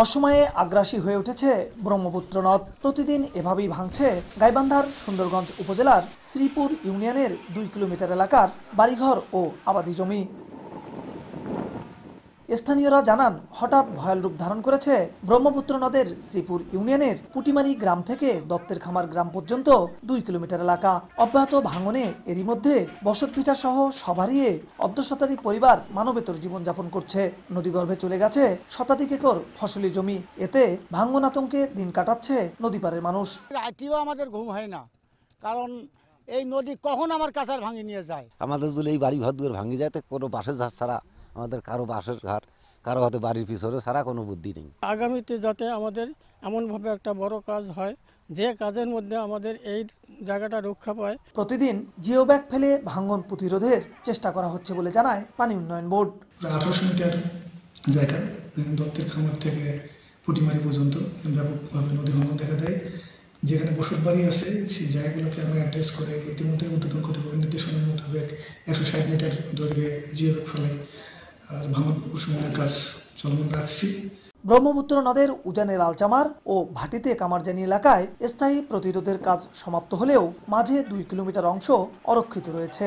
অসময়ে আগ্রাসী হয়ে উঠেছে ব্রহ্মপুত্র নদ। প্রতিদিন এভাবেই ভাঙছে গাইবান্ধার সুন্দরগঞ্জ উপজেলার শ্রীপুর ইউনিয়নের 2 কিলোমিটার এলাকার বাড়িঘর ও আবাদি জমি। স্থানীয়রা জানান, হঠাৎ ভয়াল রূপ ধারণ করেছে ব্রহ্মপুত্র নদের শ্রীপুর ইউনিয়নের পুটিমারি গ্রাম থেকে দত্তের খামার গ্রাম পর্যন্ত 2 কিলোমিটার এলাকা। অব্যাহত ভাঙনে এরই মধ্যে বসতভিটা সহ সব হারিয়ে অর্ধশতাধিক পরিবার মানবেতর জীবনযাপন করছে। নদীগর্ভে চলে গেছে শতাধিক একর ফসলি জমি। এতে ভাঙন আতঙ্কে দিন কাটাচ্ছে নদীপাড়ের মানুষ। রাতেও আমাদের ঘুম হয় না, কারণ এই নদী কখন আমার কাছার ভাঙি নিয়ে যায়। আমাদের যদি এই বাড়ি ঘর দুয়ার ভাঙি যায়, তো কোনো বাসের ঝাড় ছাড়া আমাদের কারো বাসের ঘর, কারো হাতে বাড়ির পিছনে ছাড়া কোনো বুদ্ধি নেই। আগামীতে যাতে আমাদের এমনভাবে একটা বড় কাজ হয়, যে কাজের মধ্যে আমাদের এই জায়গাটা রক্ষা পায়। প্রতিদিন জিও ব্যাগ ফেলে ভাঙন প্রতিরোধের চেষ্টা করা হচ্ছে বলে জানায় পানি উন্নয়ন বোর্ড। 1800 মিটার জায়গায় দত্তের খামার থেকে পুটিমারি পর্যন্ত ব্যাপকভাবে নদী ভাঙন দেখা দেয়। যেখানে বসত বাড়ি আছে সেই জায়গাগুলোকে আমরা অ্যাড্রেস করে ইতিমধ্যে উদ্বোধন কর্তৃপক্ষের নির্দেশনার মোতাবেক 160 মিটার দৈর্ঘ্যে জিও ব্যাগ ফেলে ভাঙন প্রশমনের কাজ চলমান রাখছি। ব্রহ্মপুত্র নদের উজানে লালচামার ও ভাটিতে কামারজানি এলাকায় স্থায়ী প্রতিরোধের কাজ সমাপ্ত হলেও মাঝে 2 কিলোমিটার অংশ অরক্ষিত রয়েছে।